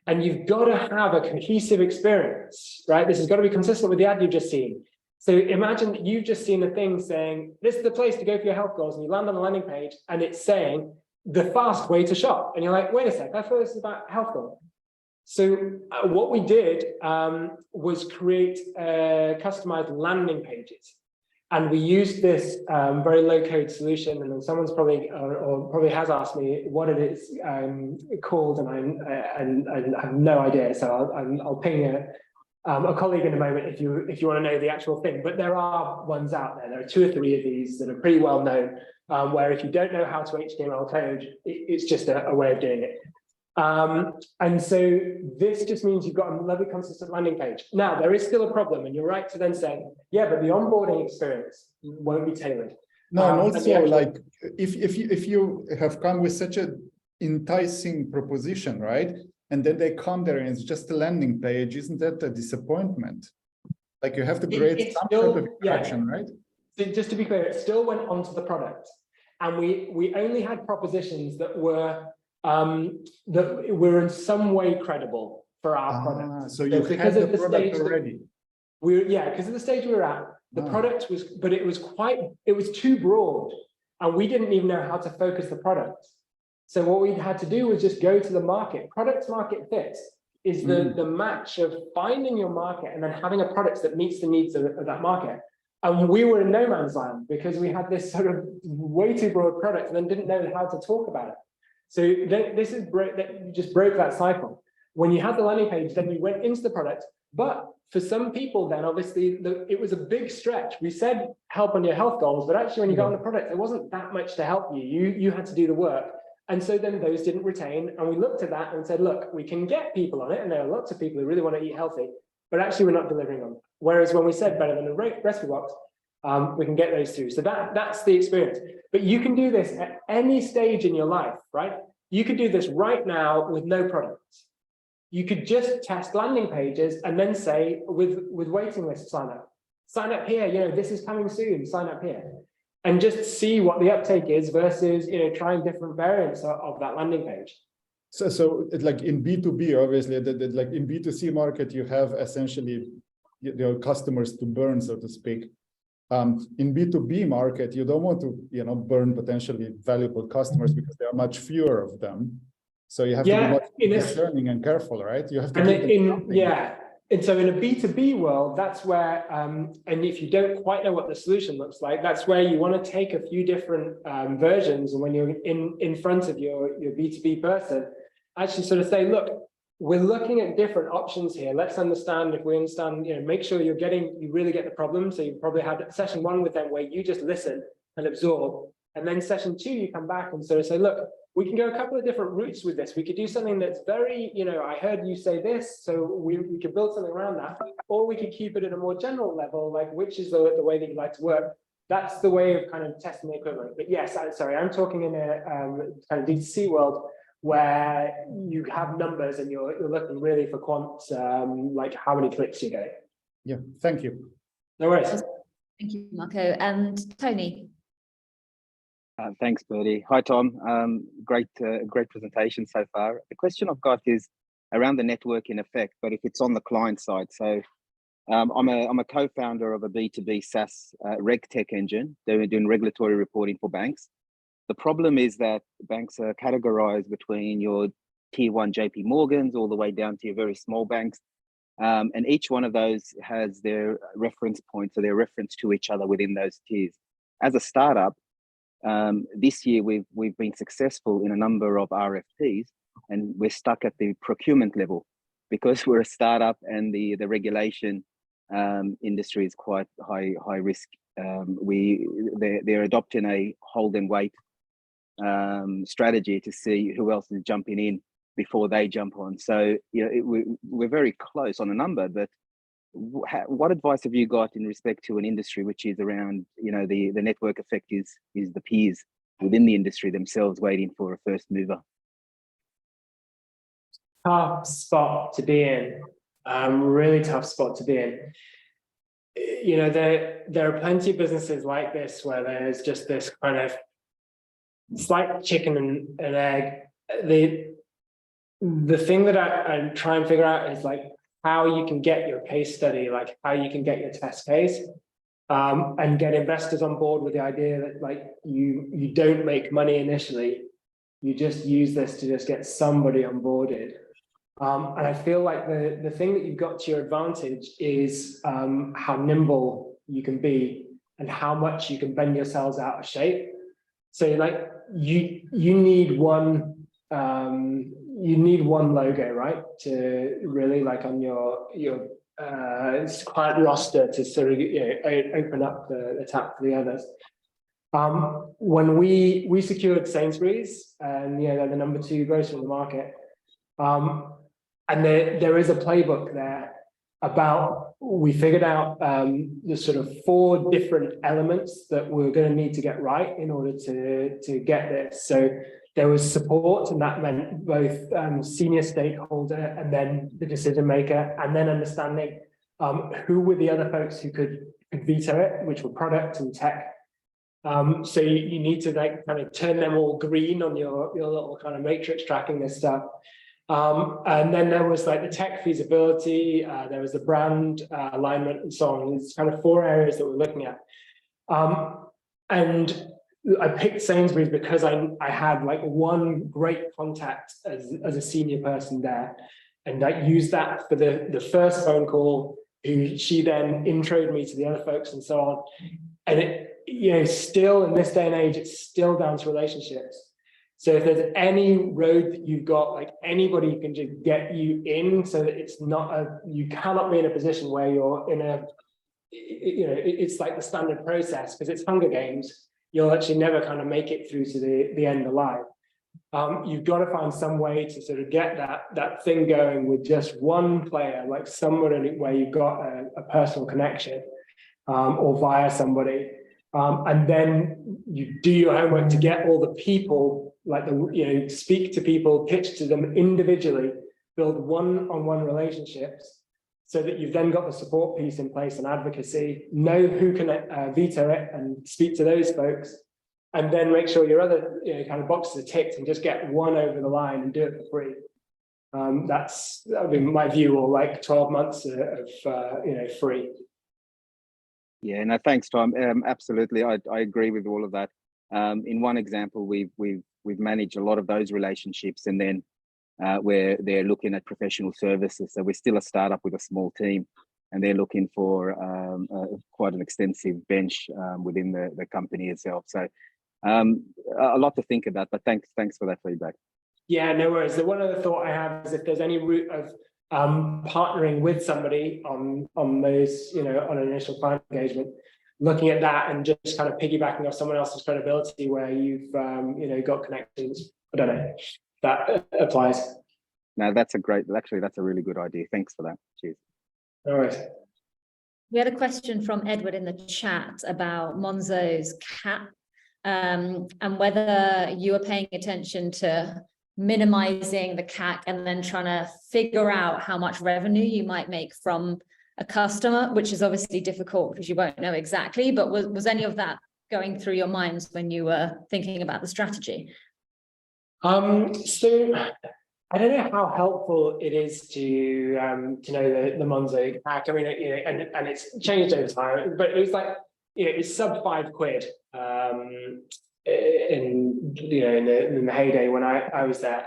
and you've got to have a cohesive experience, right? This has got to be consistent with the ad you've just seen. So imagine that you've just seen a thing saying, this is the place to go for your health goals, and you land on the landing page and it's saying the fast way to shop. And you're like, wait a sec, I thought this was about health goals. So what we did was create customized landing pages. And we used this very low code solution. And then someone's probably, or probably has asked me what it is called, and I have no idea. So I'll ping a colleague in a moment if you want to know the actual thing. But there are ones out there. There are 2 or 3 of these that are pretty well known, where if you don't know how to HTML code, it's just a way of doing it. And so this just means you've got a lovely consistent landing page. Now, there is still a problem, and you're right to then say, yeah, but the onboarding experience won't be tailored. No, and also actual... like if you have come with such a enticing proposition, right? And then they come there and it's just a landing page, isn't that a disappointment? Like you have to create some sort of attraction, right? So just to be clear, it still went onto the product, and we only had propositions that were in some way credible for our product. So you had the product already. Because of the stage we were at, the product was, but it was too broad, and we didn't even know how to focus the product. So what we had to do was just go to the market. Product market fit is the match of finding your market and then having a product that meets the needs of that market. And we were in no man's land because we had this sort of way too broad product and then didn't know how to talk about it. So this is that just broke that cycle. When you had the landing page, then you went into the product. But for some people, then obviously it was a big stretch. We said help on your health goals, but actually when you got on the product, there wasn't that much to help you. You had to do the work. And so then those didn't retain. And we looked at that and said, look, we can get people on it. And there are lots of people who really want to eat healthy, but actually we're not delivering on it. Whereas when we said better than a recipe box, we can get those through. So that's the experience. But you can do this at any stage in your life, right? You could do this right now with no products. You could just test landing pages and then say with waiting list sign up here, this is coming soon, sign up here. And just see what the uptake is versus, trying different variants of that landing page. So like in B2B, obviously, like in B2C market, you have essentially customers to burn, so to speak. In B2B market, you don't want to, burn potentially valuable customers because there are much fewer of them. So you have to be much discerning and careful, right? You have to And so in a B2B world, that's where, and if you don't quite know what the solution looks like, that's where you want to take a few different versions. And when you're in front of your B2B person, actually sort of say, look, we're looking at different options here. Let's understand, if we understand, make sure you really get the problem. So you probably had session 1 with them where you just listen and absorb. And then session 2, you come back and sort of say, look, we can go a couple of different routes with this. We could do something that's very, I heard you say this, so we could build something around that. Or we could keep it at a more general level, like which is the way that you like to work. That's the way of kind of testing the equivalent. But yes, I'm talking in a kind of D2C world where you have numbers and you're looking really for quants, like how many clicks you get. Yeah, thank you. No worries. Thank you, Marco. And Tony. Thanks, Bertie. Hi, Tom. Great presentation so far. The question I've got is around the networking effect, but if it's on the client side. So I'm a co-founder of a B2B SaaS RegTech engine doing regulatory reporting for banks. The problem is that banks are categorized between your tier 1 JP Morgans all the way down to your very small banks. And each one of those has their reference points or their reference to each other within those tiers. As a startup, this year we've been successful in a number of RFPs, and we're stuck at the procurement level because we're a startup and the regulation industry is quite high risk. They're adopting a hold and wait strategy to see who else is jumping in before they jump on. So we're very close on a number, but what advice have you got in respect to an industry which is around, the network effect is the peers within the industry themselves waiting for a first mover? Tough spot to be in. Really tough spot to be in. There are plenty of businesses like this where there's just this kind of slight chicken and egg. The thing that I try and figure out is like how you can get your case study, like how you can get your test case, and get investors on board with the idea that like you don't make money initially, you just use this to just get somebody onboarded. And I feel like the thing that you've got to your advantage is how nimble you can be and how much you can bend yourselves out of shape. So like you need one logo, right, to really like on your client roster to sort of open up the tap for the others. When we secured Sainsbury's, and they're the number 2 grocer in the market, And there is a playbook there about, we figured out the sort of 4 different elements that we're going to need to get right in order to get this. So there was support, and that meant both senior stakeholder and then the decision maker, and then understanding who were the other folks who could veto it, which were product and tech. So you need to like kind of turn them all green on your little kind of matrix tracking this stuff. And then there was like the tech feasibility, there was the brand alignment and so on. It's kind of 4 areas that we're looking at. And I picked Sainsbury's because I had like one great contact as a senior person there. And I used that for the first phone call, who she then introed me to the other folks and so on. And it, you know, still in this day and age, it's still down to relationships. So if there's any road that you've got, like anybody can just get you in, so that it's not you cannot be in a position where you're in a, you know, it's like the standard process, because it's Hunger Games. You'll actually never kind of make it through to the end alive. You've got to find some way to sort of get that thing going with just one player, like somebody where you've got a personal connection, or via somebody. And then you do your homework to get all the people, like speak to people, pitch to them individually, build one-on-one relationships, so that you've then got the support piece in place and advocacy, know who can veto it and speak to those folks, and then make sure your other kind of boxes are ticked and just get one over the line and do it for free. That would be my view, or like 12 months of free. Yeah, no, thanks, Tom. Absolutely, I agree with all of that. In one example, we've managed a lot of those relationships, and then where they're looking at professional services. So we're still a startup with a small team, and they're looking for quite an extensive bench within the company itself. So a lot to think about. But thanks for that feedback. Yeah, no worries. The one other thought I have is if there's any route of partnering with somebody on those, on an initial client engagement, looking at that and just kind of piggybacking off someone else's credibility where you've, got connections. I don't know, that applies. No, that's a really good idea. Thanks for that. Cheers. No worries. We had a question from Edward in the chat about Monzo's cap, and whether you are paying attention to minimizing the CAC and then trying to figure out how much revenue you might make from a customer, which is obviously difficult because you won't know exactly, but was any of that going through your minds when you were thinking about the strategy? So I don't know how helpful it is to know the Monzo CAC. I mean, and it's changed over time, but it was like, it's sub £5 in the heyday when I was there.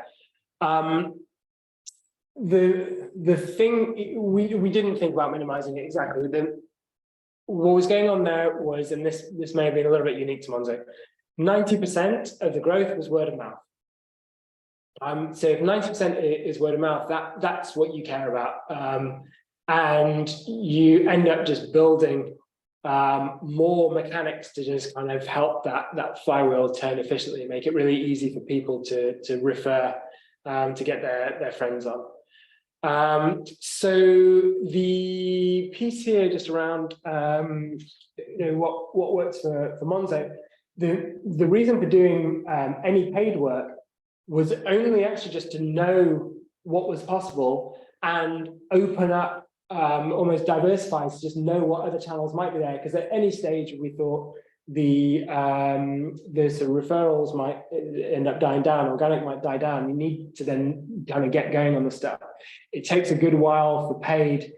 The thing we didn't think about minimizing it exactly. What was going on there was, and this may have been a little bit unique to Monzo, 90% of the growth was word of mouth. So if 90% is word of mouth, that's what you care about, and you end up just building more mechanics to just kind of help that flywheel turn efficiently and make it really easy for people to refer to get their friends on. So the piece here just around what works for Monzo, the reason for doing any paid work was only actually just to know what was possible and open up, almost diversify, to just know what other channels might be there. Because at any stage we thought the sort of referrals might end up dying down, organic might die down. You need to then kind of get going on the stuff. It takes a good while for paid,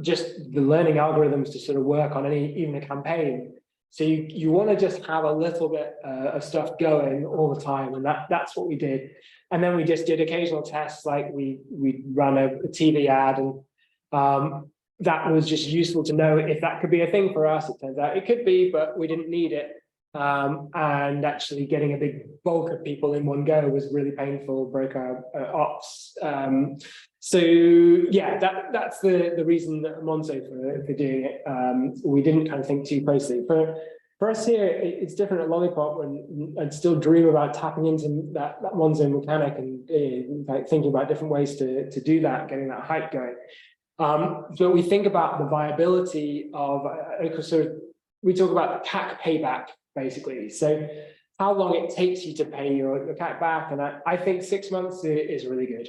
just the learning algorithms to sort of work on even a campaign. So you want to just have a little bit of stuff going all the time, and that's what we did. And then we just did occasional tests, like we ran a TV ad, and that was just useful to know if that could be a thing for us. It turns out it could be, but we didn't need it. And actually getting a big bulk of people in one go was really painful, broke our ops. So yeah, that's the reason that Monzo for doing it. We didn't kind of think too closely. For For us here, it's different at Lollipop, when I'd still dream about tapping into that Monzo mechanic and like thinking about different ways to do that, getting that hype going. So we think about the viability of, we talk about the CAC payback, basically. So how long it takes you to pay your CAC back. And I think 6 months is really good.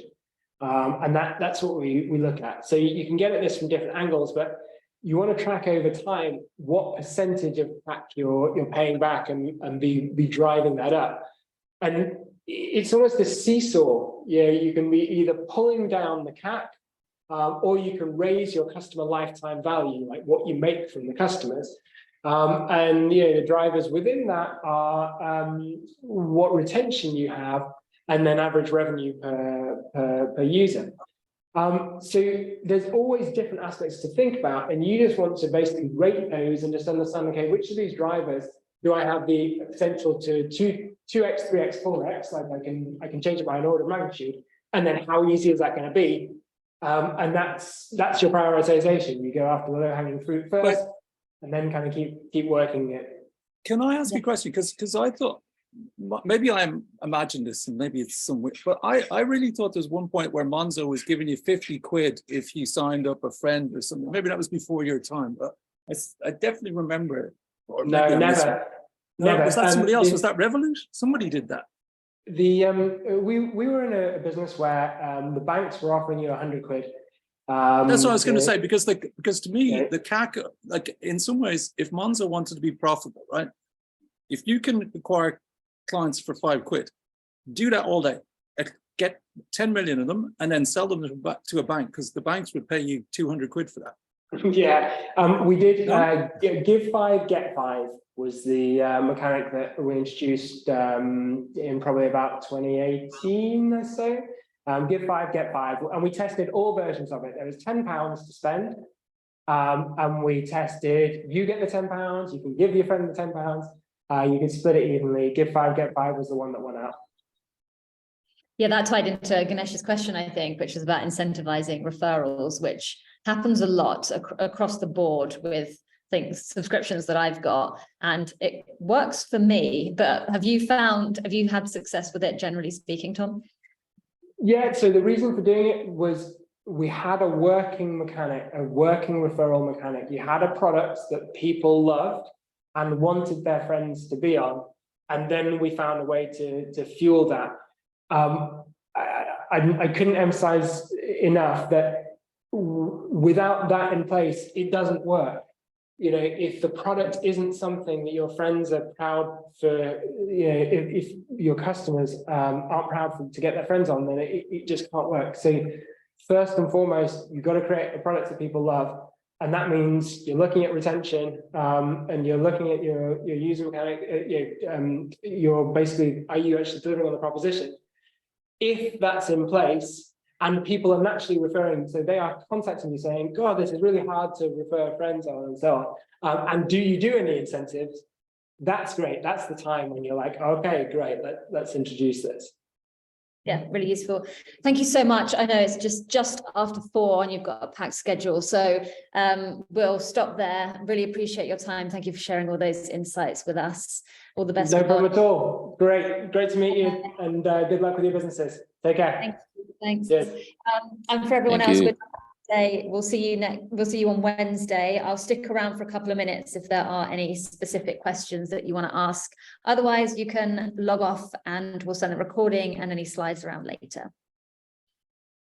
And that's what we look at. So you can get at this from different angles, but you want to track over time what percentage of CAC you're paying back and be driving that up. And it's almost a seesaw. Yeah, you can be either pulling down the CAC, or you can raise your customer lifetime value, like what you make from the customers. And the drivers within that are what retention you have, and then average revenue per user. So there's always different aspects to think about, and you just want to basically rate those and just understand, okay, which of these drivers do I have the potential to 2x, 3x, 4x, like I can change it by an order of magnitude, and then how easy is that going to be? And that's your prioritization. You go after the low-hanging fruit first, and then kind of keep working it. Can I ask you a question? Because I thought, maybe I imagined this and maybe it's some, but I really thought there was one point where Monzo was giving you 50 quid if you signed up a friend or something. Maybe that was before your time, but I definitely remember it. Or no, never. No, was that somebody else? Was that Revolut? Somebody did that. We were in a business where the banks were offering you 100 quid. That's what I was going to say, because to me, the CAC, like in some ways, if Monzo wanted to be profitable, right? If you can acquire clients for 5 quid, do that all day, get 10 million of them, and then sell them to a bank, because the banks would pay you 200 quid for that. Yeah, we did. Give 5, get 5 was the mechanic that we introduced in probably about 2018 or so. Give 5, get 5, and we tested all versions of it. There was £10 to spend, and we tested, you get the £10, you can give your friend the £10, you can split it evenly. Give 5, get 5 was the one that went out. Yeah, that tied into Ganesh's question, I think, which is about incentivizing referrals, which happens a lot across the board with subscriptions that I've got, and it works for me. But have you had success with it, generally speaking, Tom? Yeah, so the reason for doing it was we had a working mechanic, a working referral mechanic. You had a product that people loved and wanted their friends to be on, and then we found a way to fuel that. I couldn't emphasize enough that without that in place, it doesn't work. If the product isn't something that your friends are proud for, if your customers aren't proud to get their friends on, then it just can't work. So first and foremost, you've got to create a product that people love. And that means you're looking at retention, and you're looking at your user mechanic, you're basically, are you actually delivering on the proposition? If that's in place, and people are naturally referring, so they are contacting you saying, God, this is really hard to refer friends on and so on. And do you do any incentives? That's great. That's the time when you're like, okay, great, let's introduce this. Yeah, really useful. Thank you so much. I know it's just after 4 and you've got a packed schedule, so we'll stop there. Really appreciate your time. Thank you for sharing all those insights with us. All the best. No problem at all. Great to meet you, and good luck with your businesses. Take care. Thanks. Cheers. And for everyone else, we'll see you on Wednesday. I'll stick around for a couple of minutes if there are any specific questions that you want to ask. Otherwise, you can log off and we'll send the recording and any slides around later.